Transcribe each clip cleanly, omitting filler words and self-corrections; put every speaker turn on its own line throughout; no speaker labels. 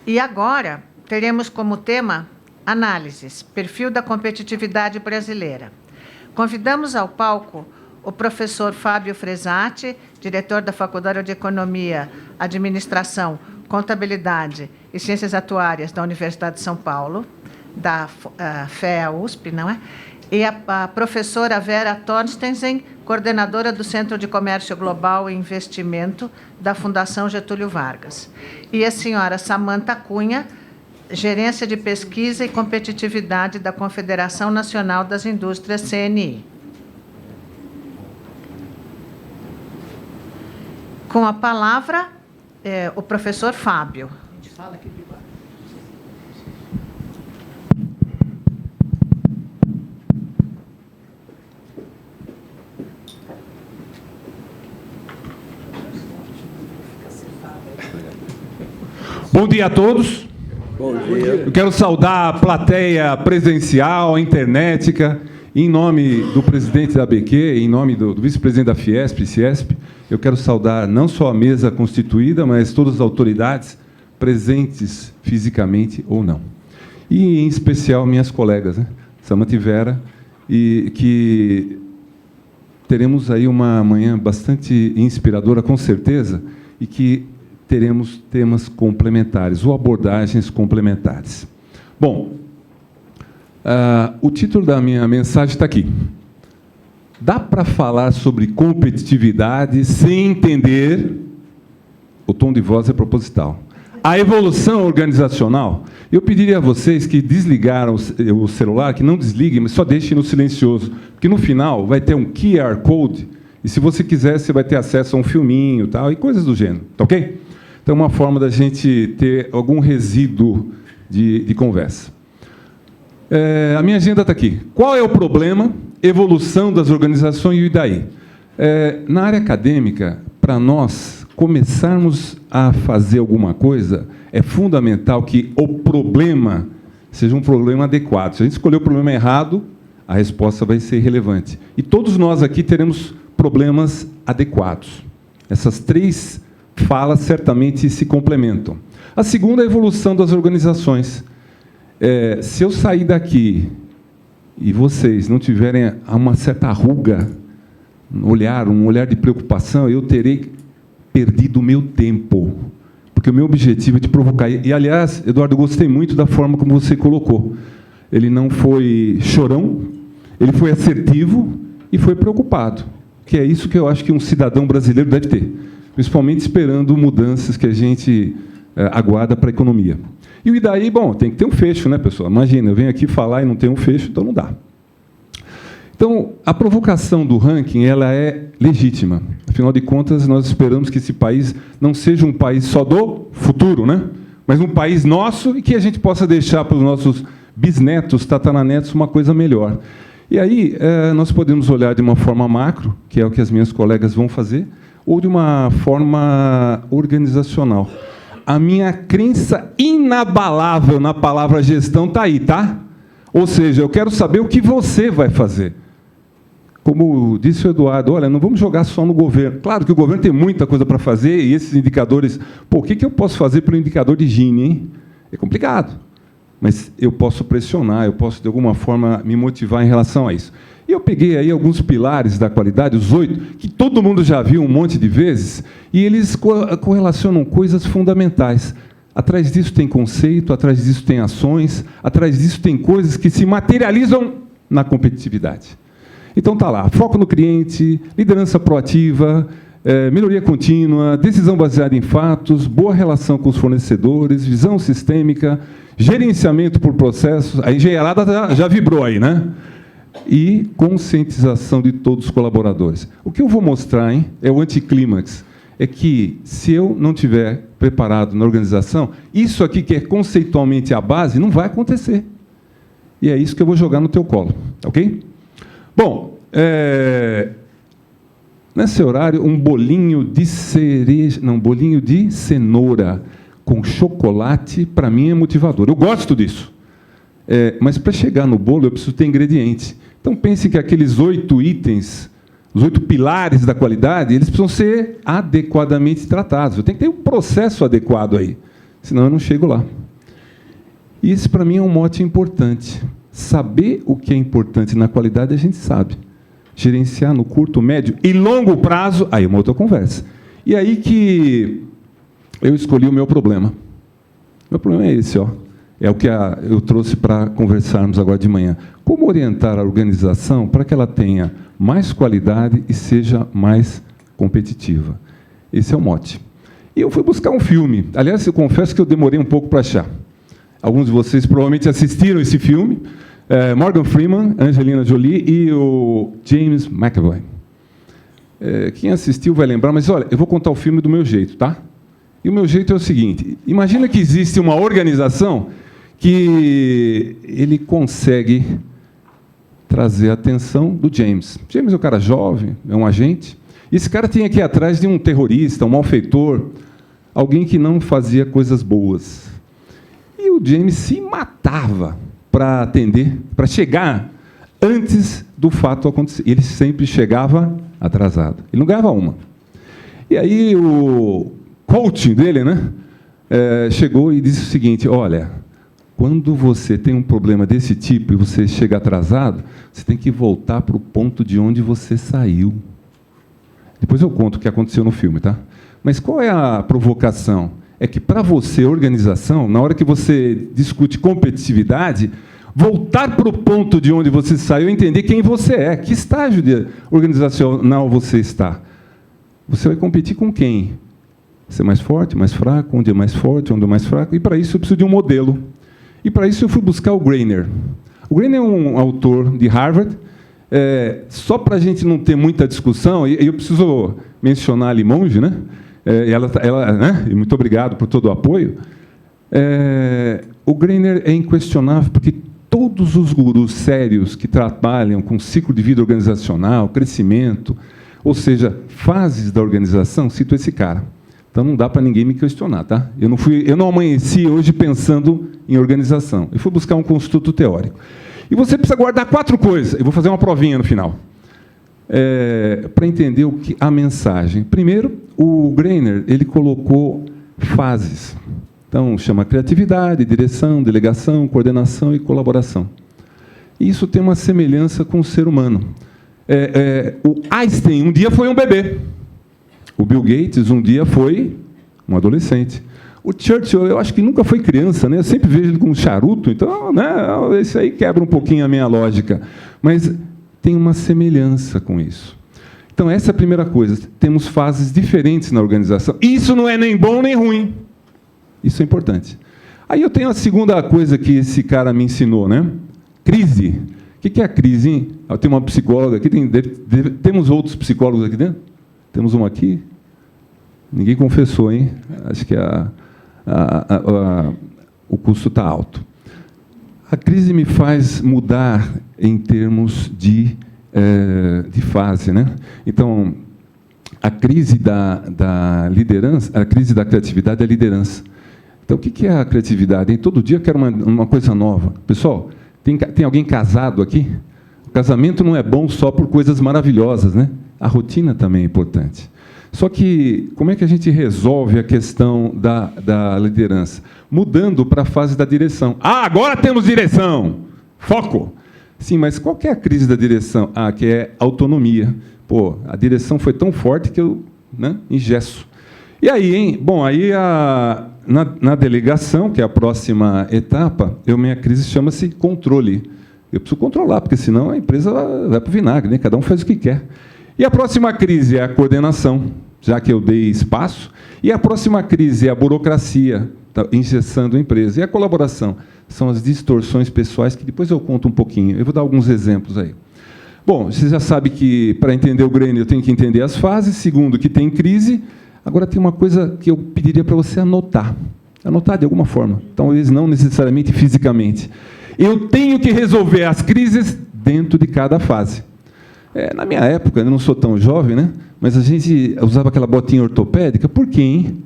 E agora teremos como tema análises, perfil da competitividade brasileira. Convidamos ao palco o professor Fábio Fresati, diretor da Faculdade de Economia, Administração, Contabilidade e Ciências Atuárias da Universidade de São Paulo, da FEA-USP, não é? E a professora Vera Torstensen, coordenadora do Centro de Comércio Global e Investimento da Fundação Getúlio Vargas. E a senhora Samantha Cunha, Gerência de Pesquisa e Competitividade da Confederação Nacional das Indústrias, CNI. Com a palavra, o professor Fábio. A gente fala aqui de baixo.
Bom dia a todos.
Bom dia.
Eu quero saudar a plateia presencial, internética, em nome do presidente da ABQ, em nome do vice-presidente da Fiesp e Ciesp. Eu quero saudar não só a mesa constituída, mas todas as autoridades presentes fisicamente ou não. E, em especial, minhas colegas, né? Samantha e Vera, e que teremos aí uma manhã bastante inspiradora, com certeza, e que teremos temas complementares, ou abordagens complementares. Bom, o título da minha mensagem está aqui. Dá para falar sobre competitividade sem entender, o tom de voz é proposital, a evolução organizacional? Eu pediria a vocês que desligaram o celular, que não desliguem, mas só deixem no silencioso, porque no final vai ter um QR Code, e se você quiser, você vai ter acesso a um filminho tal, e coisas do gênero, tá ok? Então, é uma forma da gente ter algum resíduo de conversa. A minha agenda está aqui. Qual é o problema? Evolução das organizações e daí? Na área acadêmica, para nós começarmos a fazer alguma coisa, é fundamental que o problema seja um problema adequado. Se a gente escolher o problema errado, a resposta vai ser irrelevante. E todos nós aqui teremos problemas adequados. Essas três falas certamente se complementam. A segunda é a evolução das organizações. Se eu sair daqui e vocês não tiverem uma certa ruga, um olhar de preocupação, eu terei perdido o meu tempo, porque o meu objetivo é de provocar. E, aliás, Eduardo, eu gostei muito da forma como você colocou. Ele não foi chorão, ele foi assertivo e foi preocupado, que é isso que eu acho que um cidadão brasileiro deve ter, principalmente esperando mudanças que a gente aguarda para a economia. E daí, bom, tem que ter um fecho, né, pessoal? Imagina, eu venho aqui falar e não tem um fecho, então não dá. Então, a provocação do ranking, ela é legítima. Afinal de contas, nós esperamos que esse país não seja um país só do futuro, né? Mas um país nosso e que a gente possa deixar para os nossos bisnetos, tataranetos, uma coisa melhor. E aí, nós podemos olhar de uma forma macro, que é o que as minhas colegas vão fazer, ou de uma forma organizacional. A minha crença inabalável na palavra gestão está aí, tá? Ou seja, eu quero saber o que você vai fazer. Como disse o Eduardo, olha, não vamos jogar só no governo. Claro que o governo tem muita coisa para fazer, e esses indicadores... Pô, o que eu posso fazer para o indicador de Gini, hein? É complicado. Mas eu posso pressionar, eu posso, de alguma forma, me motivar em relação a isso. E eu peguei aí alguns pilares da qualidade, os 8, que todo mundo já viu um monte de vezes, e eles correlacionam coisas fundamentais. Atrás disso tem conceito, atrás disso tem ações, atrás disso tem coisas que se materializam na competitividade. Então, está lá, foco no cliente, liderança proativa, melhoria contínua, decisão baseada em fatos, boa relação com os fornecedores, visão sistêmica, gerenciamento por processos, a engenheirada já vibrou aí, né? E conscientização de todos os colaboradores. O que eu vou mostrar, hein, é o anticlímax. É que, se eu não estiver preparado na organização, isso aqui, que é conceitualmente a base, não vai acontecer. E é isso que eu vou jogar no teu colo, ok? Bom, nesse horário, um bolinho de cereja, não, bolinho de cenoura com chocolate, para mim, é motivador. Eu gosto disso. Mas, para chegar no bolo, eu preciso ter ingredientes. Então, pense que aqueles 8 itens, os 8 pilares da qualidade, eles precisam ser adequadamente tratados. Eu tenho que ter um processo adequado aí. senão eu não chego lá. E esse, para mim, é um mote importante. Saber o que é importante na qualidade, a gente sabe. Gerenciar no curto, médio e longo prazo, aí é uma outra conversa. E aí que eu escolhi o meu problema. Meu problema é esse, ó. É o que eu trouxe para conversarmos agora de manhã. Como orientar a organização para que ela tenha mais qualidade e seja mais competitiva? Esse é o mote. E eu fui buscar um filme. Aliás, eu confesso que eu demorei um pouco para achar. Alguns de vocês provavelmente assistiram esse filme. Morgan Freeman, Angelina Jolie e o James McAvoy. Quem assistiu vai lembrar, mas olha, eu vou contar o filme do meu jeito, tá? E o meu jeito é o seguinte: imagina que existe uma organização que ele consegue trazer a atenção do James. James é um cara jovem, é um agente. E esse cara tem que ir atrás de um terrorista, um malfeitor, alguém que não fazia coisas boas. E o James se matava para atender, para chegar antes do fato acontecer. Ele sempre chegava atrasado. Ele não ganhava uma. E aí o coach dele, né, chegou e disse o seguinte: olha, quando você tem um problema desse tipo e você chega atrasado, você tem que voltar para o ponto de onde você saiu. Depois eu conto o que aconteceu no filme, tá? Mas qual é a provocação? É que, para você, organização, na hora que você discute competitividade, voltar para o ponto de onde você saiu, entender quem você é, que estágio organizacional você está. Você vai competir com quem? Ser mais forte, mais fraco, onde é mais forte, onde é mais fraco, e para isso eu preciso de um modelo. E para isso eu fui buscar o Greiner. O Greiner é um autor de Harvard. Só para a gente não ter muita discussão, e eu preciso mencionar a Limonge, né? Né? E muito obrigado por todo o apoio. O Greiner é inquestionável, porque todos os gurus sérios que trabalham com ciclo de vida organizacional, crescimento, ou seja, fases da organização, citam esse cara. Então não dá para ninguém me questionar, tá? Eu não amanheci hoje pensando em organização. Eu fui buscar um construto teórico. E você precisa guardar 4 coisas. Eu vou fazer uma provinha no final. Para entender a mensagem. Primeiro, o Greiner, ele colocou fases. Então, chama criatividade, direção, delegação, coordenação e colaboração. E isso tem uma semelhança com o ser humano. O Einstein, um dia, foi um bebê. O Bill Gates, um dia, foi um adolescente. O Churchill, eu acho que nunca foi criança, né? Eu sempre vejo ele com um charuto, então, né, isso aí quebra um pouquinho a minha lógica. Mas tem uma semelhança com isso. Então, essa é a primeira coisa. Temos fases diferentes na organização. Isso não é nem bom nem ruim. Isso é importante. Aí eu tenho a segunda coisa que esse cara me ensinou, né? Crise. O que é a crise, hein? Eu tenho uma psicóloga aqui. Temos outros psicólogos aqui dentro? Temos uma aqui? Ninguém confessou, hein? Acho que o custo está alto. A crise me faz mudar em termos de fase, né? Então, a crise da liderança, a crise da criatividade é a liderança. Então, o que é a criatividade? Todo dia eu quero uma coisa nova. Pessoal, tem alguém casado aqui? O casamento não é bom só por coisas maravilhosas, né? A rotina também é importante. Só que, como é que a gente resolve a questão da liderança? Mudando para a fase da direção. Agora temos direção! Foco! Sim, mas qual que é a crise da direção? Que é autonomia. Pô, a direção foi tão forte que eu engesso. E aí, hein? Bom, aí na delegação, que é a próxima etapa, minha crise chama-se controle. Eu preciso controlar, porque senão a empresa vai para o vinagre, né? Cada um faz o que quer. E a próxima crise é a coordenação, já que eu dei espaço. E a próxima crise é a burocracia, engessando a empresa. E a colaboração são as distorções pessoais, que depois eu conto um pouquinho. Eu vou dar alguns exemplos aí. Bom, você já sabe que, para entender o Greiner, eu tenho que entender as fases. Segundo, que tem crise. Agora, tem uma coisa que eu pediria para você anotar. Anotar de alguma forma. Talvez não necessariamente fisicamente. Eu tenho que resolver as crises dentro de cada fase. Na minha época, eu não sou tão jovem, né? Mas a gente usava aquela botinha ortopédica. Por quê, hein?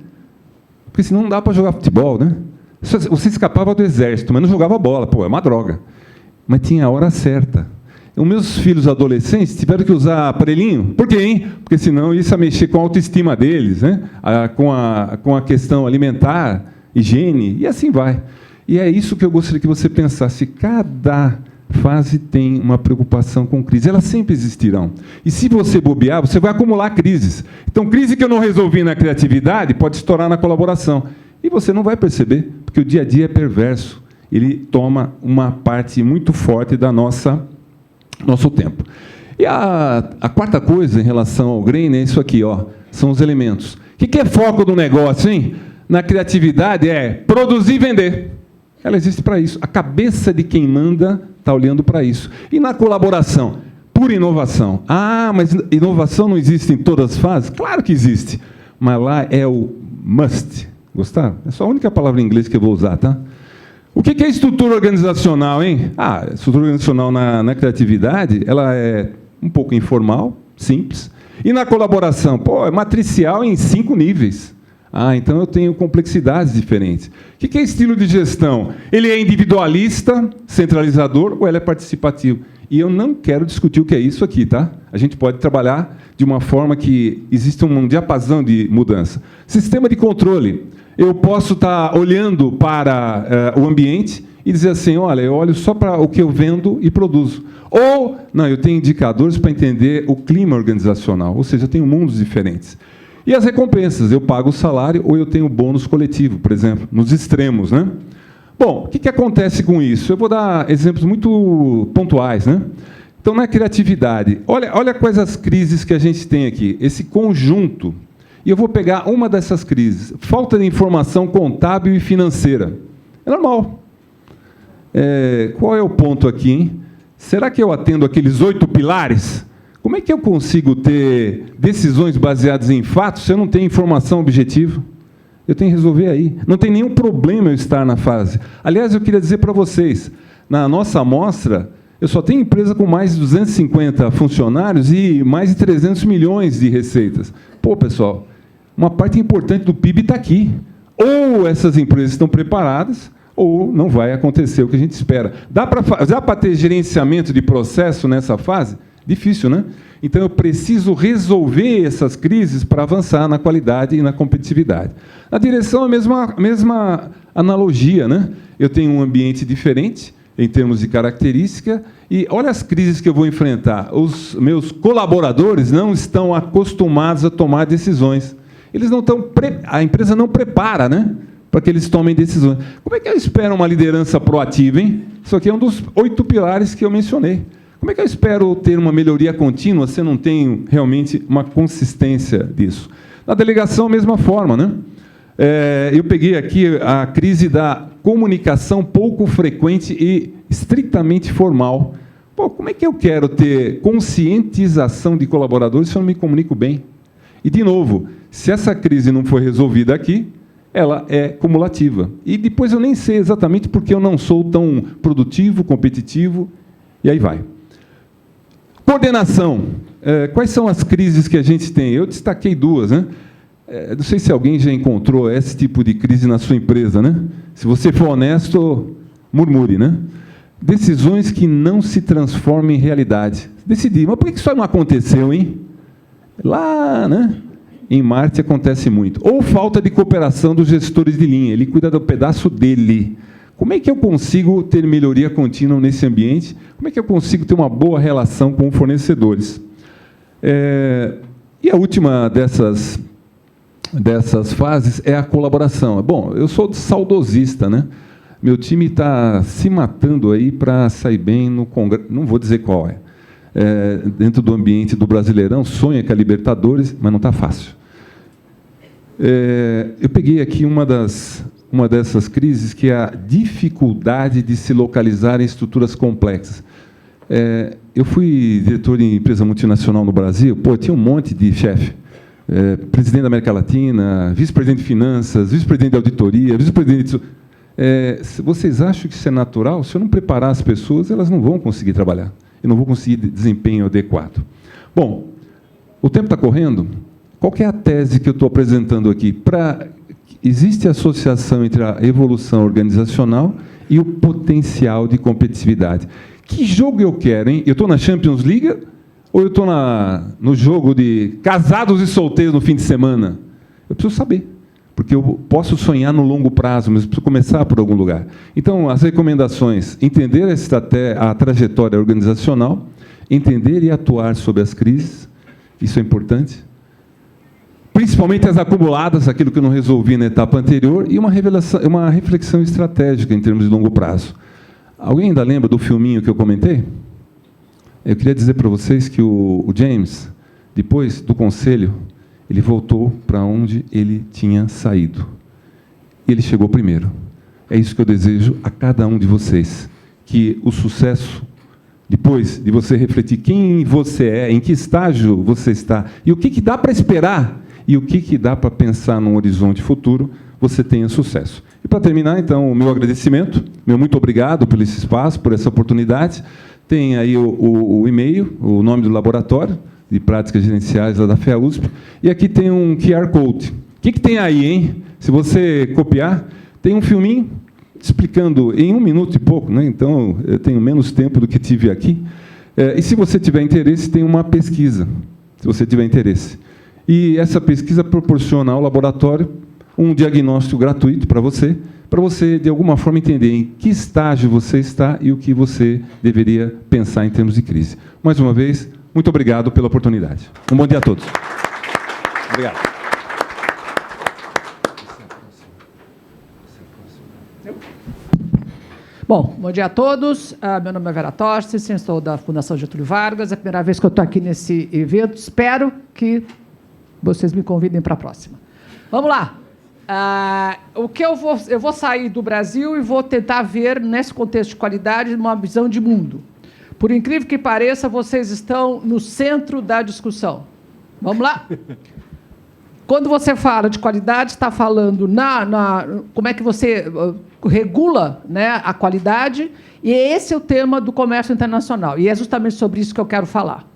Porque senão não dá para jogar futebol, né? Você escapava do exército, mas não jogava bola. Pô, é uma droga. Mas tinha a hora certa. Os meus filhos adolescentes tiveram que usar aparelhinho. Por quê, hein? Porque senão isso ia mexer com a autoestima deles, né? Com a questão alimentar. higiene, e assim vai. E é isso que eu gostaria que você pensasse. Cada fase tem uma preocupação com crise. Elas sempre existirão. E se você bobear, você vai acumular crises. Então, crise que eu não resolvi na criatividade pode estourar na colaboração. E você não vai perceber, porque o dia a dia é perverso. Ele toma uma parte muito forte da nosso tempo. E a quarta coisa em relação ao Grain é isso aqui, ó, são os elementos. O que é foco do negócio, hein? Na criatividade é produzir e vender. Ela existe para isso. A cabeça de quem manda está olhando para isso. E na colaboração, pura inovação. Ah, mas inovação não existe em todas as fases? Claro que existe. Mas lá é o must. Gostaram? É só a única palavra em inglês que eu vou usar, tá? O que é estrutura organizacional, hein? Ah, estrutura organizacional na criatividade, ela é um pouco informal, simples. E na colaboração, pô, é matricial em 5 níveis. Ah, então eu tenho complexidades diferentes. O que é estilo de gestão? Ele é individualista, centralizador, ou ele é participativo? E eu não quero discutir o que é isso aqui, tá? A gente pode trabalhar de uma forma que exista um diapasão de mudança. Sistema de controle. Eu posso estar olhando para o ambiente e dizer assim, olha, eu olho só para o que eu vendo e produzo. Ou, não, eu tenho indicadores para entender o clima organizacional, ou seja, eu tenho mundos diferentes. E as recompensas, eu pago o salário ou eu tenho bônus coletivo, por exemplo, nos extremos, né? Bom, o que acontece com isso? Eu vou dar exemplos muito pontuais, né? Então, na criatividade, olha quais as crises que a gente tem aqui, esse conjunto. E eu vou pegar uma dessas crises. Falta de informação contábil e financeira. É normal. Qual é o ponto aqui, hein? Será que eu atendo aqueles 8 pilares? Como é que eu consigo ter decisões baseadas em fatos se eu não tenho informação objetiva? Eu tenho que resolver aí. Não tem nenhum problema eu estar na fase. Aliás, eu queria dizer para vocês, na nossa amostra, eu só tenho empresa com mais de 250 funcionários e mais de 300 milhões de receitas. Pô, pessoal, uma parte importante do PIB está aqui. Ou essas empresas estão preparadas, ou não vai acontecer o que a gente espera. Dá para ter gerenciamento de processo nessa fase? Difícil, né? Então, eu preciso resolver essas crises para avançar na qualidade e na competitividade. Na direção, a mesma analogia, né? Eu tenho um ambiente diferente, em termos de característica, e olha as crises que eu vou enfrentar. Os meus colaboradores não estão acostumados a tomar decisões. Eles não estão a empresa não prepara, né, para que eles tomem decisões. Como é que eu espero uma liderança proativa, hein? Isso aqui é um dos 8 pilares que eu mencionei. Como é que eu espero ter uma melhoria contínua se eu não tenho realmente uma consistência disso? Na delegação, a mesma forma, né? Eu peguei aqui a crise da comunicação pouco frequente e estritamente formal. Pô, como é que eu quero ter conscientização de colaboradores se eu não me comunico bem? E, de novo, se essa crise não for resolvida aqui, ela é cumulativa. E depois eu nem sei exatamente porque eu não sou tão produtivo, competitivo, e aí vai. Coordenação. Quais são as crises que a gente tem? Eu destaquei 2, né? Não sei se alguém já encontrou esse tipo de crise na sua empresa, né? Se você for honesto, murmure, né? Decisões que não se transformam em realidade. Decidir, mas por que isso não aconteceu, hein? Lá, né? Em Marte acontece muito. Ou falta de cooperação dos gestores de linha, ele cuida do pedaço dele. Como é que eu consigo ter melhoria contínua nesse ambiente? Como é que eu consigo ter uma boa relação com fornecedores? E a última dessas fases é a colaboração. Bom, eu sou saudosista, né? Meu time está se matando aí para sair bem no Congresso, não vou dizer qual dentro do ambiente do Brasileirão, sonha com a Libertadores, mas não está fácil. Eu peguei aqui uma dessas crises, que é a dificuldade de se localizar em estruturas complexas. Eu fui diretor de empresa multinacional no Brasil, tinha um monte de chefe. Presidente da América Latina, vice-presidente de finanças, vice-presidente de auditoria, vice-presidente... vocês acham que isso é natural? Se eu não preparar as pessoas, elas não vão conseguir trabalhar. E não vão conseguir desempenho adequado. Bom, o tempo está correndo. Qual que é a tese que eu estou apresentando aqui? Existe associação entre a evolução organizacional e o potencial de competitividade. Que jogo eu quero, hein? Eu estou na Champions League ou eu estou no jogo de casados e solteiros no fim de semana? Eu preciso saber. porque eu posso sonhar no longo prazo, mas preciso começar por algum lugar. Então, as recomendações: entender a trajetória organizacional, entender e atuar sobre as crises, isso é importante, principalmente as acumuladas, aquilo que eu não resolvi na etapa anterior, e uma reflexão estratégica em termos de longo prazo. Alguém ainda lembra do filminho que eu comentei? Eu queria dizer para vocês que o James, depois do conselho, ele voltou para onde ele tinha saído. Ele chegou primeiro. É isso que eu desejo a cada um de vocês, que o sucesso, depois de você refletir quem você é, em que estágio você está, e o que dá para esperar, e o que dá para pensar num horizonte futuro, você tenha sucesso. E, para terminar, então, o meu agradecimento, meu muito obrigado por esse espaço, por essa oportunidade. Tem aí o e-mail, o nome do laboratório de práticas gerenciais lá da FEA-USP, e aqui tem um QR Code. O que tem aí, hein? Se você copiar, tem um filminho explicando em 1 minuto e pouco, né? Então, eu tenho menos tempo do que tive aqui. E, se você tiver interesse, tem uma pesquisa, se você tiver interesse. E essa pesquisa proporciona ao laboratório um diagnóstico gratuito para você, de alguma forma, entender em que estágio você está e o que você deveria pensar em termos de crise. Mais uma vez, muito obrigado pela oportunidade. Um bom dia a todos. Obrigado.
Bom dia a todos. Meu nome é Vera Torsten, sou da Fundação Getúlio Vargas. É a primeira vez que eu estou aqui nesse evento. Espero que vocês me convidem para a próxima. Vamos lá. Eu vou sair do Brasil e vou tentar ver, nesse contexto de qualidade, uma visão de mundo. Por incrível que pareça, vocês estão no centro da discussão. Vamos lá? Quando você fala de qualidade, está falando como é que você regula, né, a qualidade, e esse é o tema do comércio internacional. E é justamente sobre isso que eu quero falar.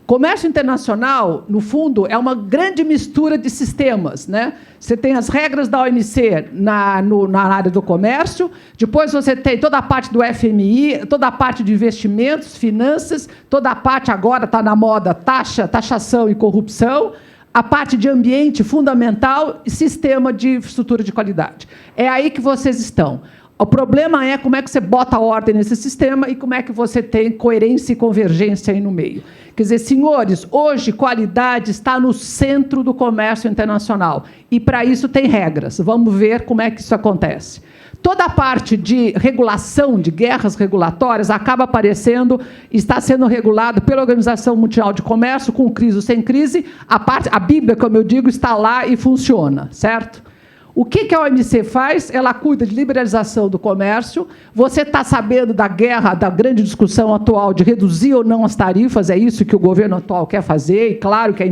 Comércio internacional, no fundo, é uma grande mistura de sistemas, né? Você tem as regras da OMC na área do comércio, depois você tem toda a parte do FMI, toda a parte de investimentos, finanças, toda a parte, agora está na moda, taxação e corrupção, a parte de ambiente fundamental e sistema de estrutura de qualidade. É aí que vocês estão. O problema é como é que você bota ordem nesse sistema e como é que você tem coerência e convergência aí no meio. Quer dizer, senhores, hoje qualidade está no centro do comércio internacional e, para isso, tem regras. Vamos ver como é que isso acontece. Toda a parte de regulação, de guerras regulatórias, acaba aparecendo, está sendo regulado pela Organização Mundial de Comércio, com crise ou sem crise. A Bíblia, como eu digo, está lá e funciona, certo? O que a OMC faz? Ela cuida de liberalização do comércio. Você está sabendo da guerra, da grande discussão atual de reduzir ou não as tarifas, é isso que o governo atual quer fazer, e claro que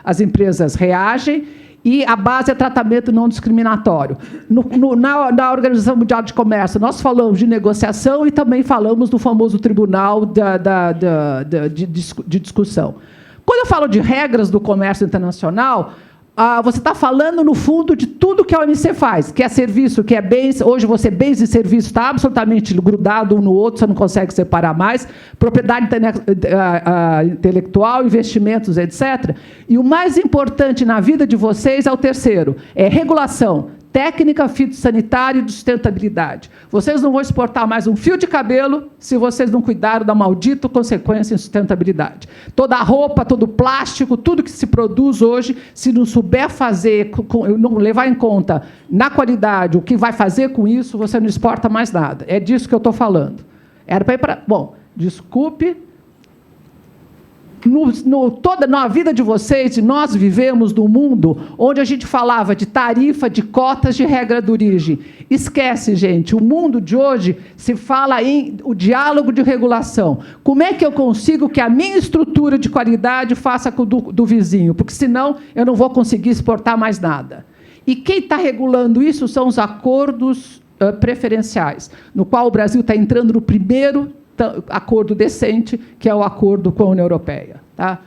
as empresas reagem, e a base é tratamento não discriminatório. Na Organização Mundial de Comércio, nós falamos de negociação e também falamos do famoso tribunal de discussão. Quando eu falo de regras do comércio internacional, você está falando, no fundo, de tudo que a OMC faz, que é serviço, que é bens. Hoje, bens e serviços está absolutamente grudado um no outro, você não consegue separar mais. Propriedade intelectual, investimentos, etc. E o mais importante na vida de vocês é o terceiro, é regulação técnica, fitossanitária e de sustentabilidade. Vocês não vão exportar mais um fio de cabelo se vocês não cuidarem da maldita consequência em sustentabilidade. Toda a roupa, todo o plástico, tudo que se produz hoje, se não souber fazer, não levar em conta na qualidade o que vai fazer com isso, você não exporta mais nada. É disso que eu estou falando. Era para ir para... Bom, desculpe... Na vida de vocês, nós vivemos num mundo onde a gente falava de tarifa, de cotas, de regra de origem. Esquece, gente, o mundo de hoje se fala em o diálogo de regulação. Como é que eu consigo que a minha estrutura de qualidade faça com do vizinho? Porque, senão, eu não vou conseguir exportar mais nada. E quem está regulando isso são os acordos preferenciais, no qual o Brasil está entrando no primeiro acordo decente, que é o acordo com a União Europeia. Tá?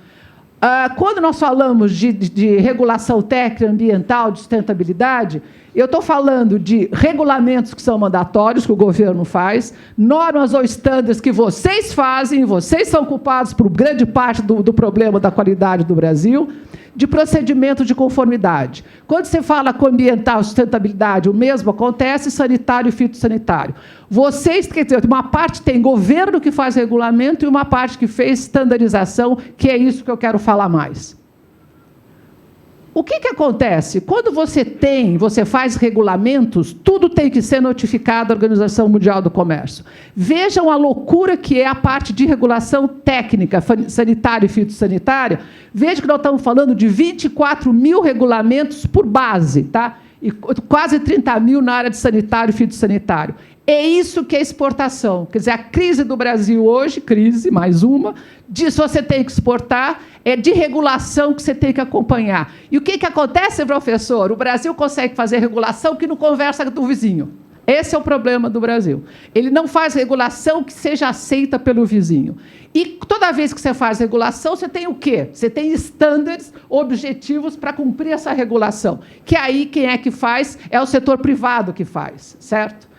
Quando nós falamos de regulação técnica, ambiental, de sustentabilidade, eu estou falando de regulamentos que são mandatórios, que o governo faz, normas ou estándares que vocês fazem, vocês são culpados por grande parte do problema da qualidade do Brasil, de procedimento de conformidade. Quando você fala com ambiental e sustentabilidade, o mesmo acontece sanitário e fitossanitário. Vocês, quer dizer, uma parte tem governo que faz regulamento e uma parte que fez standardização, que é isso que eu quero falar mais. O que acontece? Quando você faz regulamentos, tudo tem que ser notificado à Organização Mundial do Comércio. Vejam a loucura que é a parte de regulação técnica, sanitária e fitossanitária. Vejam que nós estamos falando de 24 mil regulamentos por base, tá? E quase 30 mil na área de sanitário e fitossanitário. É isso que é exportação. Quer dizer, a crise do Brasil hoje, crise, mais uma, disso você tem que exportar, é de regulação que você tem que acompanhar. E o que acontece, professor? O Brasil consegue fazer regulação que não conversa com o vizinho. Esse é o problema do Brasil. Ele não faz regulação que seja aceita pelo vizinho. E toda vez que você faz regulação, você tem o quê? Você tem estándares, objetivos para cumprir essa regulação. Que aí quem é que faz? É o setor privado que faz, certo?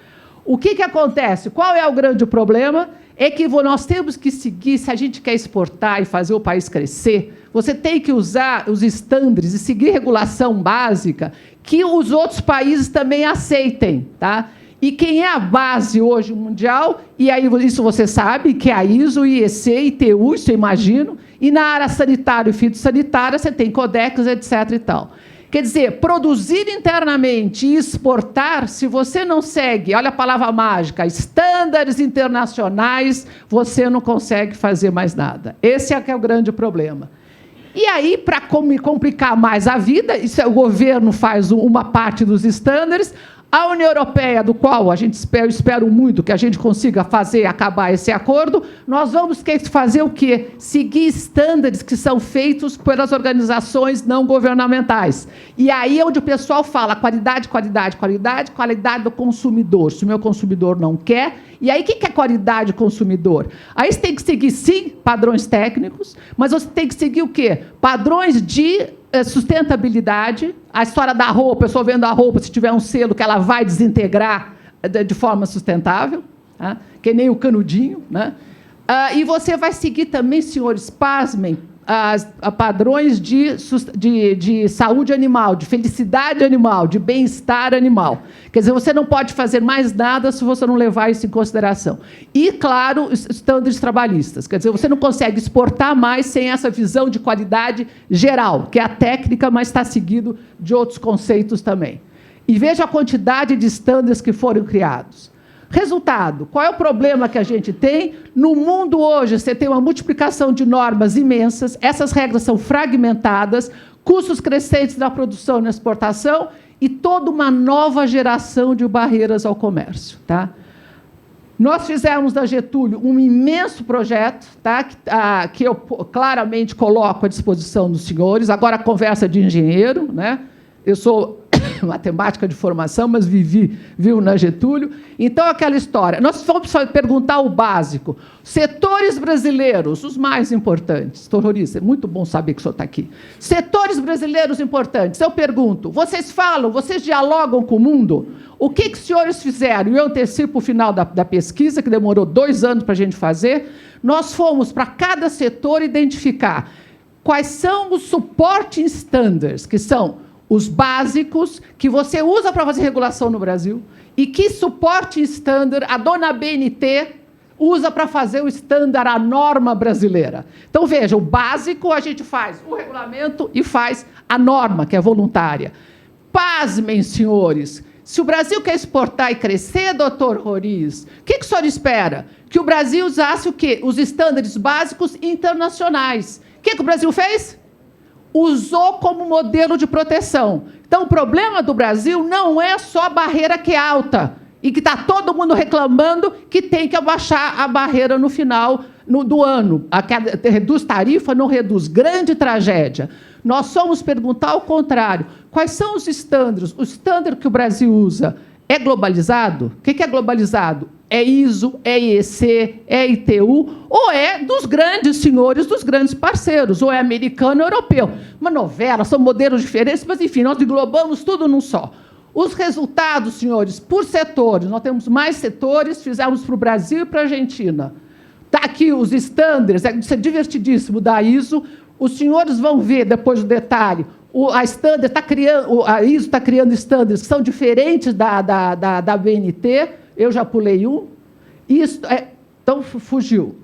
O que acontece? Qual é o grande problema? É que nós temos que seguir, se a gente quer exportar e fazer o país crescer, você tem que usar os estándares e seguir regulação básica que os outros países também aceitem, tá? E quem é a base hoje mundial, e aí isso você sabe, que é a ISO, IEC, ITU, isso eu imagino, e na área sanitária e fitossanitária você tem Codex, etc. e tal. Quer dizer, produzir internamente e exportar, se você não segue, olha a palavra mágica, estándares internacionais, você não consegue fazer mais nada. Esse é que é o grande problema. E aí, para complicar mais a vida, o governo faz uma parte dos estándares, a União Europeia, do qual eu espero muito que a gente consiga acabar esse acordo, nós vamos fazer o quê? Seguir estándares que são feitos pelas organizações não governamentais. E aí é onde o pessoal fala qualidade, qualidade, qualidade, qualidade do consumidor. Se o meu consumidor não quer... E aí, o que é qualidade consumidor? Aí você tem que seguir, sim, padrões técnicos, mas você tem que seguir o quê? Padrões de sustentabilidade. A história da roupa, a pessoa vendo a roupa, se tiver um selo que ela vai desintegrar de forma sustentável, tá? Que nem o canudinho, né? E você vai seguir também, senhores, pasmem, a padrões de saúde animal, de felicidade animal, de bem-estar animal. Quer dizer, você não pode fazer mais nada se você não levar isso em consideração. E, claro, estándares trabalhistas. Quer dizer, você não consegue exportar mais sem essa visão de qualidade geral, que é a técnica, mas está seguido de outros conceitos também. E veja a quantidade de estándares que foram criados. Resultado, qual é o problema que a gente tem? No mundo hoje, você tem uma multiplicação de normas imensas, essas regras são fragmentadas, custos crescentes na produção e na exportação e toda uma nova geração de barreiras ao comércio. Tá? Nós fizemos da Getúlio um imenso projeto, tá? Que eu claramente coloco à disposição dos senhores, agora a conversa de engenheiro, né? Eu sou matemática de formação, mas viu na Getúlio. Então, aquela história. Nós vamos perguntar o básico. Setores brasileiros, os mais importantes. Terrorista, é muito bom saber que o senhor está aqui. Setores brasileiros importantes. Eu pergunto, vocês falam, vocês dialogam com o mundo? O que os senhores fizeram? Eu antecipo o final da pesquisa, que demorou 2 anos para a gente fazer. Nós fomos para cada setor identificar quais são os supporting standards, que são os básicos que você usa para fazer regulação no Brasil e que suporte standard a dona BNT usa para fazer o standard, a norma brasileira. Então, veja, o básico a gente faz o regulamento e faz a norma, que é voluntária. Pasmem, senhores, se o Brasil quer exportar e crescer, doutor Roriz, o que o senhor espera? Que o Brasil usasse o quê? Os estándares básicos internacionais. O que o Brasil fez? Usou como modelo de proteção. Então, o problema do Brasil não é só a barreira que é alta e que está todo mundo reclamando que tem que abaixar a barreira no final do ano. Reduz tarifa, não reduz. Grande tragédia. Nós somos perguntar ao contrário. Quais são os estándares? O estândar que o Brasil usa é globalizado? O que é globalizado? É ISO, é IEC, é ITU, ou é dos grandes senhores, dos grandes parceiros, ou é americano ou europeu. Uma novela, são modelos diferentes, mas, enfim, nós englobamos tudo num só. Os resultados, senhores, por setores, nós temos mais setores, fizemos para o Brasil e para a Argentina. Está aqui os estándares, é divertidíssimo, da ISO, Os senhores vão ver, depois do detalhe, a ISO está criando estándares que são diferentes da BNT, eu já pulei um. Então, fugiu.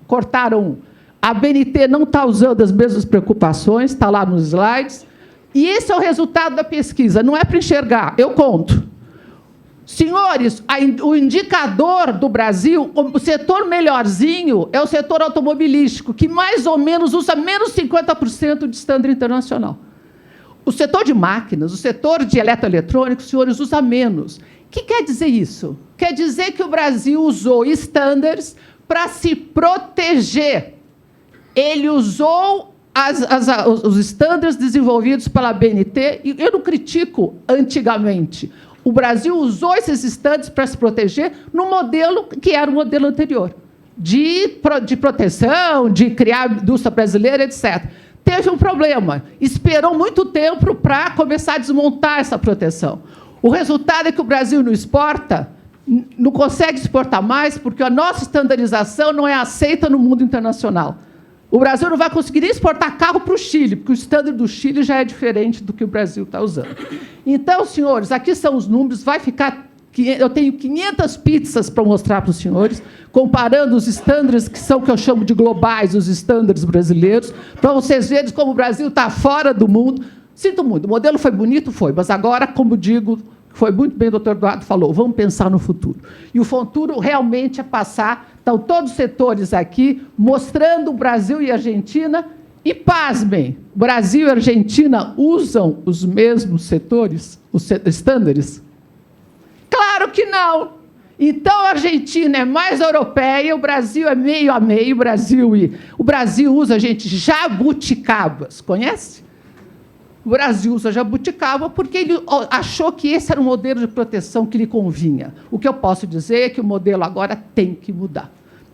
Cortaram um. A BNT não está usando as mesmas preocupações, está lá nos slides. E esse é o resultado da pesquisa. Não é para enxergar, eu conto. Senhores, o indicador do Brasil, o setor melhorzinho é o setor automobilístico, que mais ou menos usa menos 50% de standard internacional. O setor de máquinas, o setor de eletroeletrônicos, senhores, usa menos. O que quer dizer isso? Quer dizer que o Brasil usou standards para se proteger. Ele usou os standards desenvolvidos pela BNT, e eu não critico antigamente. O Brasil usou esses standards para se proteger no modelo que era o modelo anterior, de proteção, de criar a indústria brasileira, etc. Teve um problema, esperou muito tempo para começar a desmontar essa proteção. O resultado é que o Brasil não exporta, não consegue exportar mais, porque a nossa estandarização não é aceita no mundo internacional. O Brasil não vai conseguir nem exportar carro para o Chile, porque o standard do Chile já é diferente do que o Brasil está usando. Então, senhores, aqui são os números, vai ficar... Eu tenho 500 pizzas para mostrar para os senhores, comparando os estándares que eu chamo de globais, os estándares brasileiros, para vocês verem como o Brasil está fora do mundo. Sinto muito, o modelo foi bonito, foi, mas agora, como digo, foi muito bem o doutor Eduardo falou, vamos pensar no futuro. E o futuro realmente é passar, estão todos os setores aqui, mostrando o Brasil e a Argentina, e pasmem, Brasil e Argentina usam os mesmos setores, os estándares? Claro que não! Então, a Argentina é mais europeia, o Brasil é meio a meio, o Brasil usa, gente, jabuticabas, conhece? O Brasil usa jabuticaba porque ele achou que esse era um modelo de proteção que lhe convinha. O que eu posso dizer é que o modelo agora tem que mudar.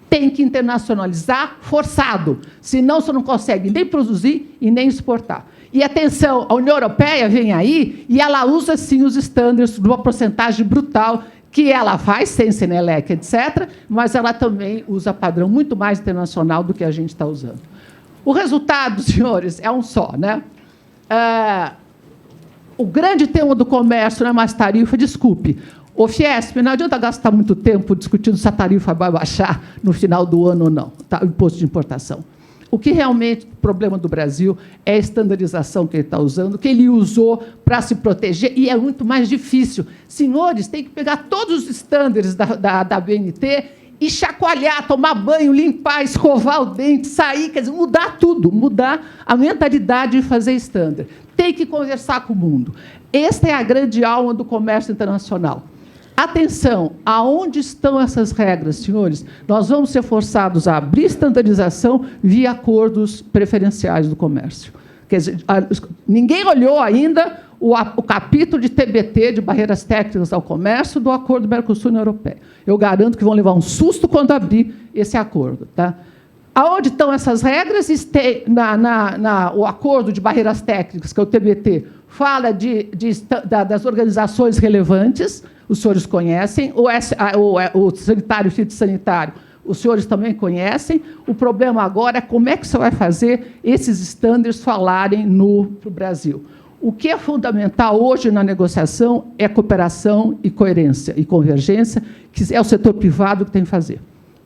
Tem que internacionalizar forçado, senão você não consegue nem produzir e nem exportar. E, atenção, a União Europeia vem aí e ela usa, sim, os estándares numa porcentagem brutal, que ela faz sem Senelec, etc., mas ela também usa padrão muito mais internacional do que a gente está usando. O resultado, senhores, é um só, né? O grande tema do comércio não é mais tarifa, desculpe. O Fiesp, não adianta gastar muito tempo discutindo se a tarifa vai baixar no final do ano ou não, tá? O imposto de importação. O que realmente o problema do Brasil é a estandarização que ele está usando, que ele usou para se proteger, e é muito mais difícil. Senhores, tem que pegar todos os estándares da BNT e chacoalhar, tomar banho, limpar, escovar o dente, sair, quer dizer, mudar tudo, mudar a mentalidade de fazer estándar. Tem que conversar com o mundo. Esta é a grande alma do comércio internacional. Atenção, aonde estão essas regras, senhores? Nós vamos ser forçados a abrir estandarização via acordos preferenciais do comércio. Quer dizer, ninguém olhou ainda o capítulo de TBT, de barreiras técnicas ao comércio, do acordo Mercosul-União Europeia. Eu garanto que vão levar um susto quando abrir esse acordo. Tá? Aonde estão essas regras? O acordo de barreiras técnicas, que é o TBT, fala das organizações relevantes, os senhores conhecem, o sanitário e fitossanitário, os senhores também conhecem. O problema agora é como é que você vai fazer esses estándares falarem para o Brasil. O que é fundamental hoje na negociação é cooperação e coerência e convergência, que é o setor privado que tem que fazer.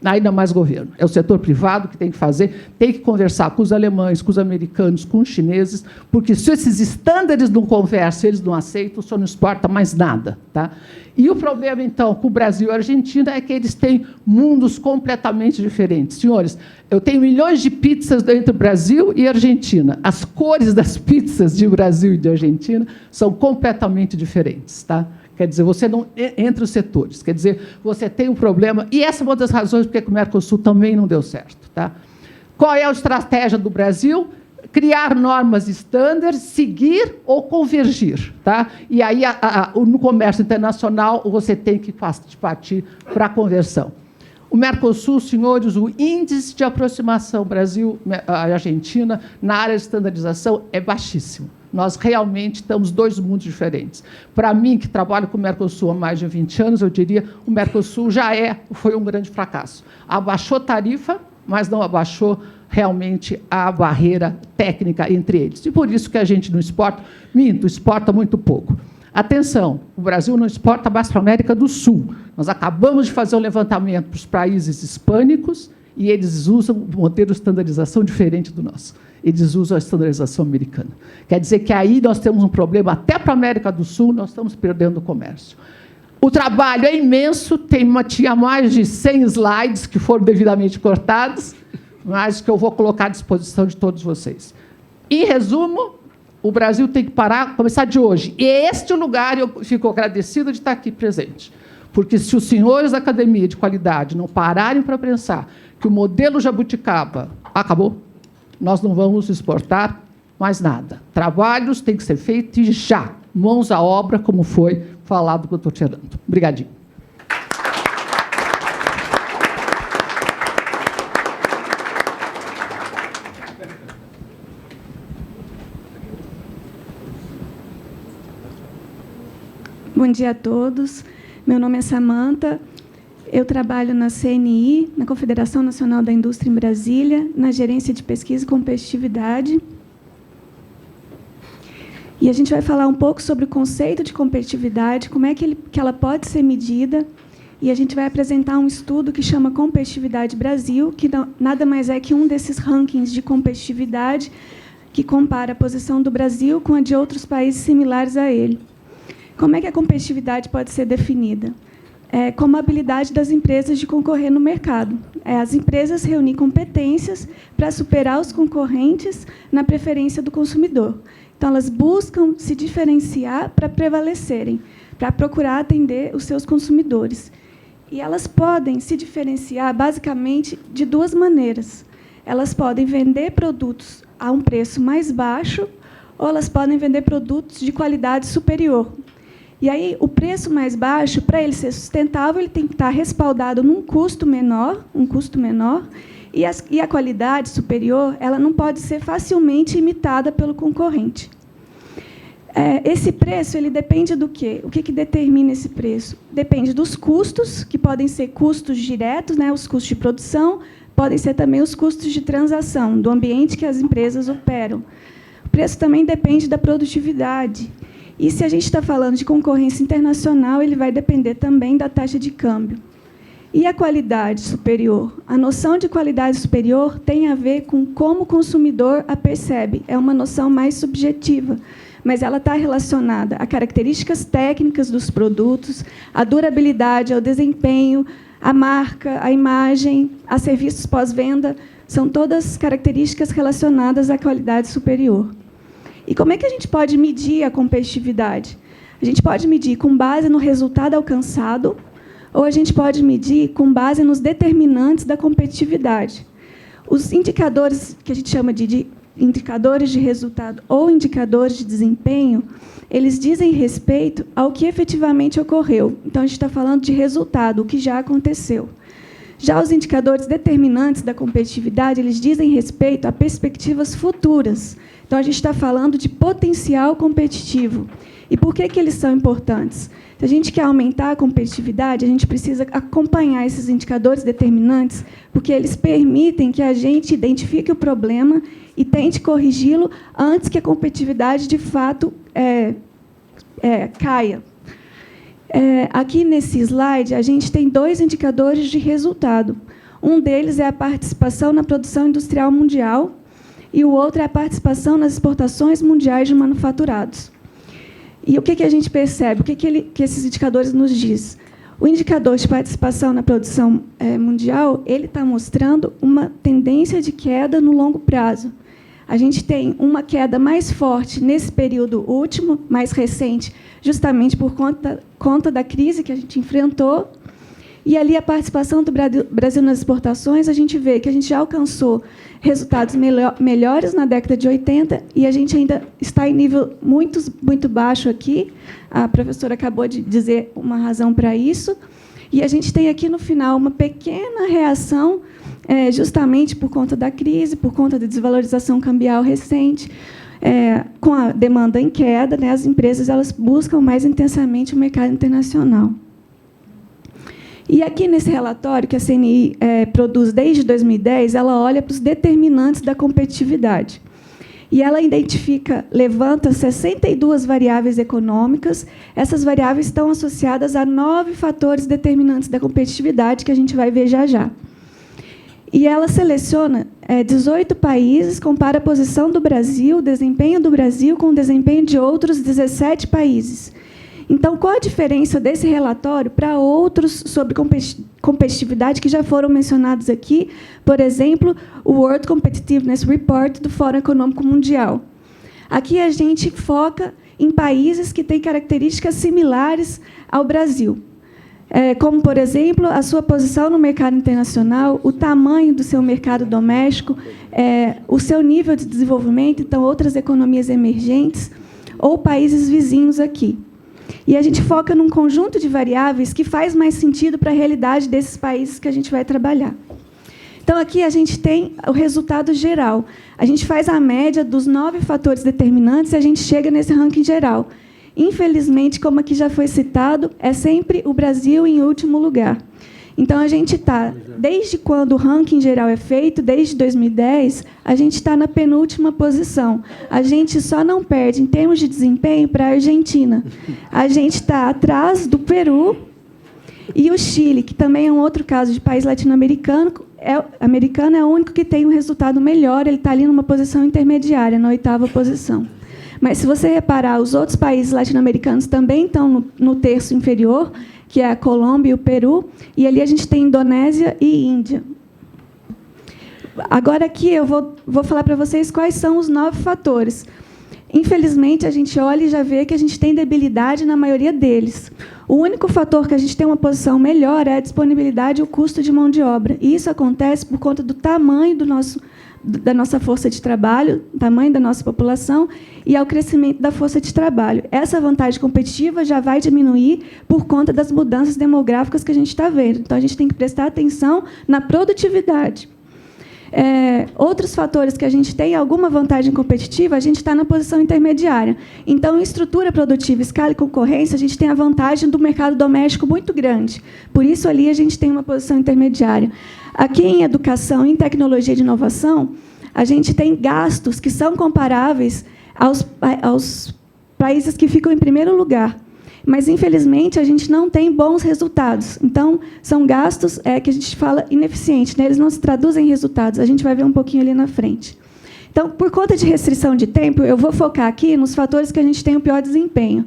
Ainda mais governo. É o setor privado que tem que fazer, tem que conversar com os alemães, com os americanos, com os chineses, porque se esses estándares não conversam, eles não aceitam, só não exporta mais nada. Tá? E o problema, então, com o Brasil e a Argentina é que eles têm mundos completamente diferentes. Senhores, eu tenho milhões de pizzas entre o Brasil e a Argentina. As cores das pizzas de Brasil e de Argentina são completamente diferentes. Tá? Quer dizer, você não entre os setores. Quer dizer, você tem um problema. E essa é uma das razões porque o Mercosul também não deu certo. Tá? Qual é a estratégia do Brasil? Criar normas estándares, seguir ou convergir. Tá? E aí, no comércio internacional, você tem que partir para a conversão. O Mercosul, senhores, o índice de aproximação Brasil-Argentina na área de estandarização é baixíssimo. Nós realmente estamos dois mundos diferentes. Para mim, que trabalho com o Mercosul há mais de 20 anos, eu diria que o Mercosul foi um grande fracasso. Abaixou tarifa, mas não abaixou realmente a barreira técnica entre eles. E por isso que a gente não exporta, exporta muito pouco. Atenção, o Brasil não exporta mais para a América do Sul. Nós acabamos de fazer um levantamento para os países hispânicos e eles usam um modelo de estandarização diferente do nosso. Eles usam a estandarização americana. Quer dizer que aí nós temos um problema, até para a América do Sul, nós estamos perdendo o comércio. O trabalho é imenso, tinha mais de 100 slides que foram devidamente cortados, mas que eu vou colocar à disposição de todos vocês. Em resumo, o Brasil tem que parar, começar de hoje. E este lugar, eu fico agradecida de estar aqui presente. Porque se os senhores da academia de qualidade não pararem para pensar que o modelo jabuticaba acabou, nós não vamos exportar mais nada. Trabalhos têm que ser feitos já, mãos à obra, como foi falado que eu estou tirando. Obrigadinho.
Bom dia a todos. Meu nome é Samanta. Eu trabalho na CNI, na Confederação Nacional da Indústria em Brasília, na Gerência de Pesquisa e Competitividade. E a gente vai falar um pouco sobre o conceito de competitividade, como é que ela pode ser medida. E a gente vai apresentar um estudo que chama Competitividade Brasil, que nada mais é que um desses rankings de competitividade que compara a posição do Brasil com a de outros países similares a ele. Como é que a competitividade pode ser definida? Como a habilidade das empresas de concorrer no mercado. As empresas reunir competências para superar os concorrentes na preferência do consumidor. Então, elas buscam se diferenciar para prevalecerem, para procurar atender os seus consumidores. E elas podem se diferenciar, basicamente, de duas maneiras. Elas podem vender produtos a um preço mais baixo ou elas podem vender produtos de qualidade superior. E aí, o preço mais baixo, para ele ser sustentável, ele tem que estar respaldado num custo menor, e a qualidade superior, ela não pode ser facilmente imitada pelo concorrente. Esse preço, ele depende do quê? O que determina esse preço? Depende dos custos, que podem ser custos diretos, né, os custos de produção, podem ser também os custos de transação, do ambiente que as empresas operam. O preço também depende da produtividade. E, se a gente está falando de concorrência internacional, ele vai depender também da taxa de câmbio. E a qualidade superior? A noção de qualidade superior tem a ver com como o consumidor a percebe. É uma noção mais subjetiva, mas ela está relacionada a características técnicas dos produtos, a durabilidade, ao desempenho, a marca, a imagem, a serviços pós-venda. São todas características relacionadas à qualidade superior. E como é que a gente pode medir a competitividade? A gente pode medir com base no resultado alcançado, ou a gente pode medir com base nos determinantes da competitividade. Os indicadores, que a gente chama de indicadores de resultado ou indicadores de desempenho, eles dizem respeito ao que efetivamente ocorreu. Então, a gente está falando de resultado, o que já aconteceu. Já os indicadores determinantes da competitividade, eles dizem respeito a perspectivas futuras. Então, a gente está falando de potencial competitivo. E por que eles são importantes? Se a gente quer aumentar a competitividade, a gente precisa acompanhar esses indicadores determinantes, porque eles permitem que a gente identifique o problema e tente corrigi-lo antes que a competitividade, de fato, caia. Aqui nesse slide, a gente tem 2 indicadores de resultado. Um deles é a participação na produção industrial mundial e o outro é a participação nas exportações mundiais de manufaturados. E o que a gente percebe? O que esses indicadores nos dizem? O indicador de participação na produção mundial, ele está mostrando uma tendência de queda no longo prazo. A gente tem uma queda mais forte nesse período último, mais recente, justamente por conta da crise que a gente enfrentou. E ali a participação do Brasil nas exportações, a gente vê que a gente já alcançou resultados melhores na década de 80 e a gente ainda está em nível muito baixo aqui. A professora acabou de dizer uma razão para isso. E a gente tem aqui, no final, uma pequena reação, justamente por conta da crise, por conta da desvalorização cambial recente. Com a demanda em queda, as empresas elas buscam mais intensamente o mercado internacional. E aqui nesse relatório que a CNI produz desde 2010, ela olha para os determinantes da competitividade. E ela levanta 62 variáveis econômicas. Essas variáveis estão associadas a 9 fatores determinantes da competitividade, que a gente vai ver já já. E ela seleciona 18 países, compara a posição do Brasil, o desempenho do Brasil com o desempenho de outros 17 países. Então, qual a diferença desse relatório para outros sobre competitividade que já foram mencionados aqui? Por exemplo, o World Competitiveness Report do Fórum Econômico Mundial. Aqui a gente foca em países que têm características similares ao Brasil, como, por exemplo, a sua posição no mercado internacional, o tamanho do seu mercado doméstico, o seu nível de desenvolvimento, então, outras economias emergentes, ou países vizinhos aqui. E a gente foca num conjunto de variáveis que faz mais sentido para a realidade desses países que a gente vai trabalhar. Então, aqui a gente tem o resultado geral. A gente faz a média dos 9 fatores determinantes e a gente chega nesse ranking geral. Infelizmente, como aqui já foi citado, é sempre o Brasil em último lugar. Então, a gente está, desde quando o ranking geral é feito, desde 2010, a gente está na penúltima posição. A gente só não perde, em termos de desempenho, para a Argentina. A gente está atrás do Peru e o Chile, que também é um outro caso de país latino-americano. Americano é o único que tem um resultado melhor, ele está ali numa posição intermediária, na 8ª posição. Mas, se você reparar, os outros países latino-americanos também estão no terço inferior, que é a Colômbia e o Peru, e ali a gente tem Indonésia e Índia. Agora, aqui, eu vou falar para vocês quais são os 9 fatores. Infelizmente, a gente olha e já vê que a gente tem debilidade na maioria deles. O único fator que a gente tem uma posição melhor é a disponibilidade e o custo de mão de obra. E isso acontece por conta do tamanho da nossa força de trabalho, tamanho da nossa população e ao crescimento da força de trabalho. Essa vantagem competitiva já vai diminuir por conta das mudanças demográficas que a gente está vendo. Então, a gente tem que prestar atenção na produtividade. Outros fatores que a gente tem alguma vantagem competitiva, a gente está na posição intermediária. Então, em estrutura produtiva, escala e concorrência, a gente tem a vantagem do mercado doméstico muito grande. Por isso, ali, a gente tem uma posição intermediária. Aqui, em educação, em tecnologia de inovação, a gente tem gastos que são comparáveis aos países que ficam em primeiro lugar. Mas, infelizmente, a gente não tem bons resultados. Então, são gastos que a gente fala ineficientes, né? Eles não se traduzem em resultados. A gente vai ver um pouquinho ali na frente. Então, por conta de restrição de tempo, eu vou focar aqui nos fatores que a gente tem o pior desempenho.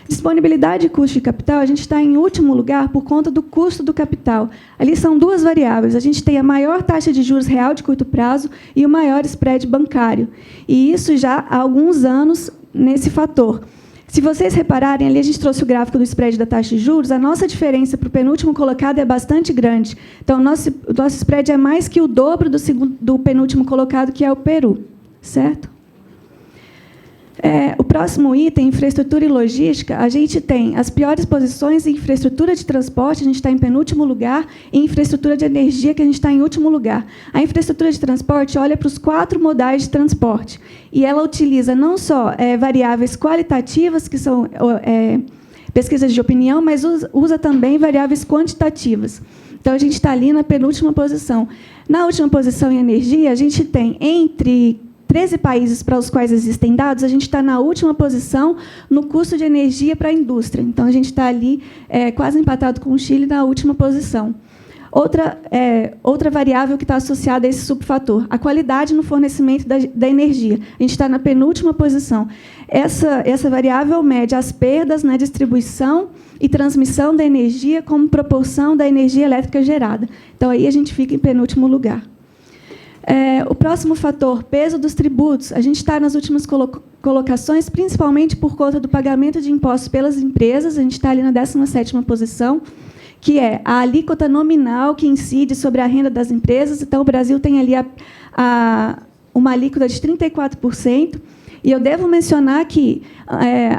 Disponibilidade e custo de capital, a gente está em último lugar por conta do custo do capital. Ali são 2 variáveis. A gente tem a maior taxa de juros real de curto prazo e o maior spread bancário. E isso já há alguns anos nesse fator. Se vocês repararem, ali a gente trouxe o gráfico do spread da taxa de juros, a nossa diferença para o penúltimo colocado é bastante grande. Então, o nosso spread é mais que o dobro do penúltimo colocado, que é o Peru. Certo? O próximo item, infraestrutura e logística, a gente tem as piores posições em infraestrutura de transporte, a gente está em penúltimo lugar, e infraestrutura de energia, que a gente está em último lugar. A infraestrutura de transporte olha para os 4 modais de transporte, e ela utiliza não só variáveis qualitativas, que são pesquisas de opinião, mas usa também variáveis quantitativas. Então, a gente está ali na penúltima posição. Na última posição em energia, a gente tem entre 13 países para os quais existem dados, a gente está na última posição no custo de energia para a indústria. Então, a gente está ali quase empatado com o Chile na última posição. Outra variável que está associada a esse subfator, a qualidade no fornecimento da energia. A gente está na penúltima posição. Essa variável mede as perdas na distribuição e transmissão da energia como proporção da energia elétrica gerada. Então, aí a gente fica em penúltimo lugar. O próximo fator, peso dos tributos. A gente está nas últimas colocações, principalmente por conta do pagamento de impostos pelas empresas. A gente está ali na 17ª posição, que é a alíquota nominal que incide sobre a renda das empresas. Então, o Brasil tem ali uma alíquota de 34%. E eu devo mencionar que,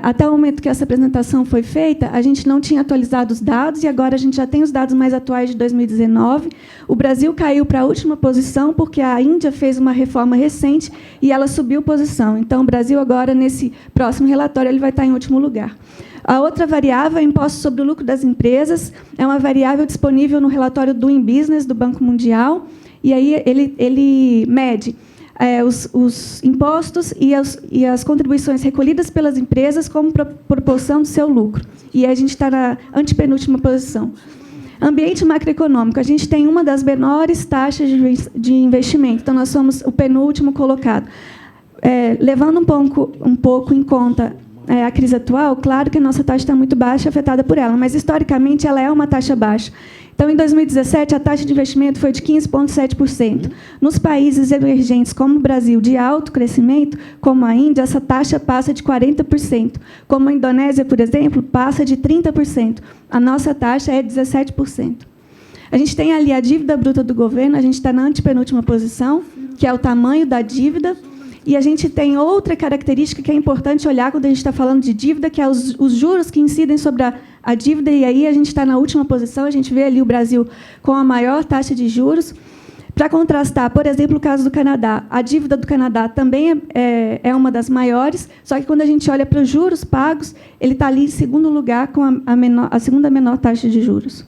até o momento que essa apresentação foi feita, a gente não tinha atualizado os dados, e agora a gente já tem os dados mais atuais de 2019. O Brasil caiu para a última posição, porque a Índia fez uma reforma recente e ela subiu posição. Então, o Brasil, agora, nesse próximo relatório, ele vai estar em último lugar. A outra variável é o imposto sobre o lucro das empresas. É uma variável disponível no relatório Doing Business do Banco Mundial. E aí ele mede os impostos e as contribuições recolhidas pelas empresas como proporção do seu lucro. E a gente está na antepenúltima posição. Ambiente macroeconômico. A gente tem uma das menores taxas de investimento. Então, nós somos o penúltimo colocado. Levando um pouco em conta a crise atual, claro que a nossa taxa está muito baixa, afetada por ela, mas, historicamente, ela é uma taxa baixa. Então, em 2017, a taxa de investimento foi de 15,7%. Nos países emergentes, como o Brasil, de alto crescimento, como a Índia, essa taxa passa de 40%. Como a Indonésia, por exemplo, passa de 30%. A nossa taxa é 17%. A gente tem ali a dívida bruta do governo, a gente está na antepenúltima posição, que é o tamanho da dívida. E a gente tem outra característica que é importante olhar quando a gente está falando de dívida, que é os juros que incidem sobre a dívida, e aí a gente está na última posição, a gente vê ali o Brasil com a maior taxa de juros. Para contrastar, por exemplo, o caso do Canadá, a dívida do Canadá também é uma das maiores, só que quando a gente olha para os juros pagos, ele está ali em segundo lugar, com a segunda menor taxa de juros.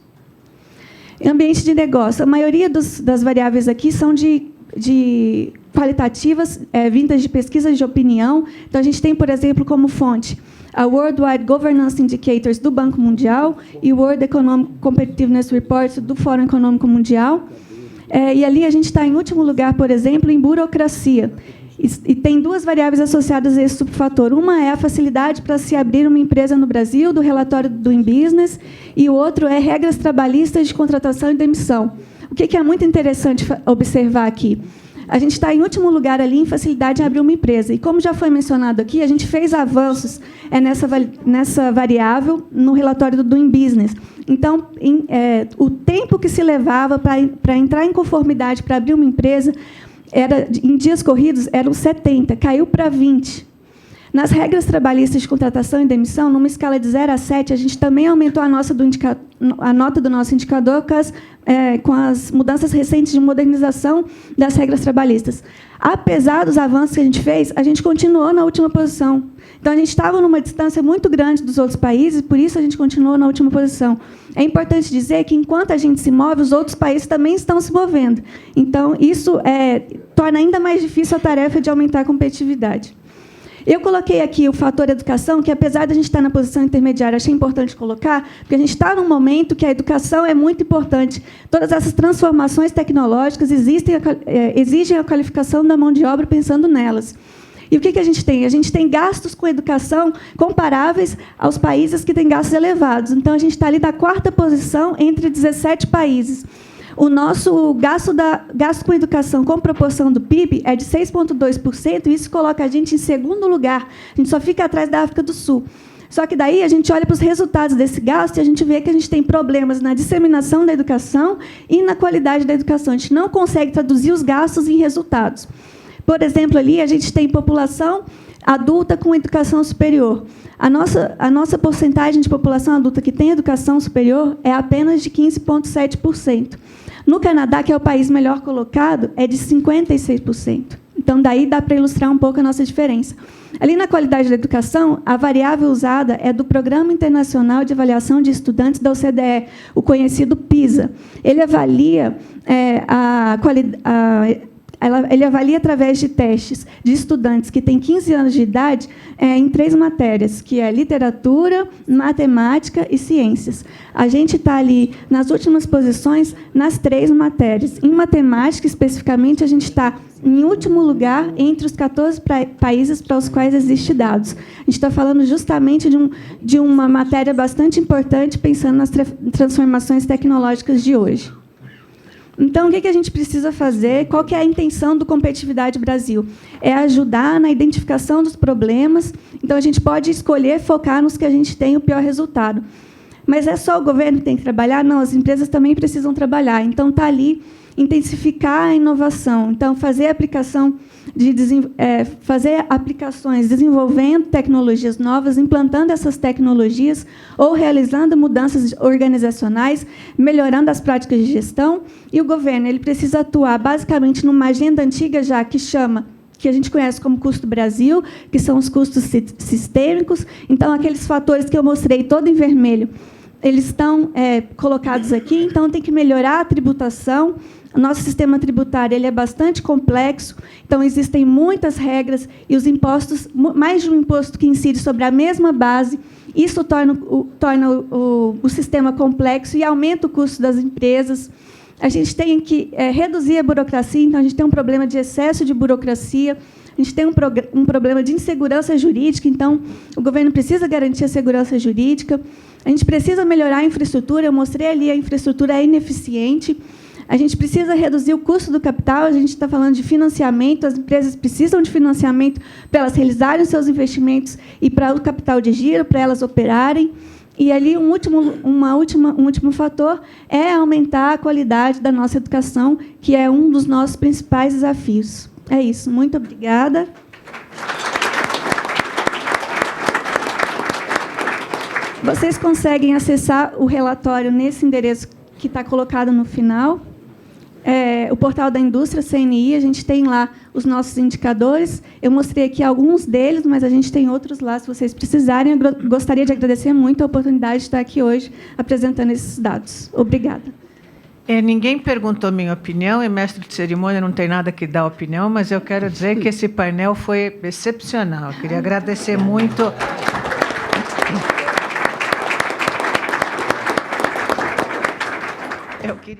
Ambiente de negócio. A maioria das variáveis aqui são de qualitativas, vindas de pesquisas de opinião. Então, a gente tem, por exemplo, como fonte a Worldwide Governance Indicators do Banco Mundial e o World Economic Competitiveness Report do Fórum Econômico Mundial. E ali a gente está em último lugar, por exemplo, em burocracia. E tem duas variáveis associadas a esse subfator. Uma é a facilidade para se abrir uma empresa no Brasil, do relatório do Doing Business, e o outro é regras trabalhistas de contratação e demissão. O que é muito interessante observar aqui? A gente está em último lugar ali em facilidade em abrir uma empresa. E, como já foi mencionado aqui, a gente fez avanços nessa variável no relatório do Doing Business. Então, o tempo que se levava para entrar em conformidade, para abrir uma empresa, em dias corridos, eram 70, caiu para 20. Nas regras trabalhistas de contratação e demissão, numa escala de 0 a 7, a gente também aumentou a nota do nosso indicador com as mudanças recentes de modernização das regras trabalhistas. Apesar dos avanços que a gente fez, a gente continuou na última posição. Então, a gente estava numa distância muito grande dos outros países, por isso a gente continuou na última posição. É importante dizer que, enquanto a gente se move, os outros países também estão se movendo. Então, isso torna ainda mais difícil a tarefa de aumentar a competitividade. Eu coloquei aqui o fator educação, que, apesar de a gente estar na posição intermediária, achei importante colocar, porque a gente está num momento que a educação é muito importante. Todas essas transformações tecnológicas exigem a qualificação da mão de obra pensando nelas. E o que a gente tem? A gente tem gastos com educação comparáveis aos países que têm gastos elevados. Então, a gente está ali na 4ª posição entre 17 países. O nosso gasto com educação com proporção do PIB é de 6,2%, e isso coloca a gente em segundo lugar. A gente só fica atrás da África do Sul. Só que daí a gente olha para os resultados desse gasto e a gente vê que a gente tem problemas na disseminação da educação e na qualidade da educação. A gente não consegue traduzir os gastos em resultados. Por exemplo, ali a gente tem população adulta com educação superior. A nossa porcentagem de população adulta que tem educação superior é apenas de 15,7%. No Canadá, que é o país melhor colocado, é de 56%. Então, daí dá para ilustrar um pouco a nossa diferença. Ali na qualidade da educação, a variável usada é do Programa Internacional de Avaliação de Estudantes da OCDE, o conhecido PISA. Ele avalia ele avalia através de testes de estudantes que têm 15 anos de idade em 3 matérias, que é literatura, matemática e ciências. A gente está ali nas últimas posições nas 3 matérias. Em matemática, especificamente, a gente está em último lugar entre os 14 países para os quais existem dados. A gente está falando justamente de uma matéria bastante importante, pensando nas transformações tecnológicas de hoje. Então, o que a gente precisa fazer? Qual que é a intenção do Competitividade Brasil? É ajudar na identificação dos problemas. Então, a gente pode escolher focar nos que a gente tem o pior resultado. Mas é só o governo que tem que trabalhar? Não, as empresas também precisam trabalhar. Então, está ali intensificar a inovação. Então, fazer aplicações, desenvolvendo tecnologias novas, implantando essas tecnologias ou realizando mudanças organizacionais, melhorando as práticas de gestão. E o governo ele precisa atuar basicamente numa agenda antiga já que chama que a gente conhece como custo Brasil, que são os custos sistêmicos. Então, aqueles fatores que eu mostrei todo em vermelho, eles estão colocados aqui. Então, tem que melhorar a tributação. O nosso sistema tributário ele é bastante complexo, então existem muitas regras e os impostos, mais de um imposto que incide sobre a mesma base, isso torna o sistema complexo e aumenta o custo das empresas. A gente tem que reduzir a burocracia, então a gente tem um problema de excesso de burocracia, a gente tem um problema de insegurança jurídica, então o governo precisa garantir a segurança jurídica, a gente precisa melhorar a infraestrutura, eu mostrei ali, a infraestrutura é ineficiente. A gente precisa reduzir o custo do capital, a gente está falando de financiamento, as empresas precisam de financiamento para elas realizarem os seus investimentos e para o capital de giro, para elas operarem. E ali um último fator é aumentar a qualidade da nossa educação, que é um dos nossos principais desafios. É isso. Muito obrigada. Vocês conseguem acessar o relatório nesse endereço que está colocado no final. O portal da indústria, CNI, a gente tem lá os nossos indicadores. Eu mostrei aqui alguns deles, mas a gente tem outros lá, se vocês precisarem. Eu gostaria de agradecer muito a oportunidade de estar aqui hoje apresentando esses dados. Obrigada.
Ninguém perguntou minha opinião, e mestre de cerimônia não tem nada que dar opinião, mas eu quero dizer que esse painel foi excepcional. Eu queria agradecer muito. Eu queria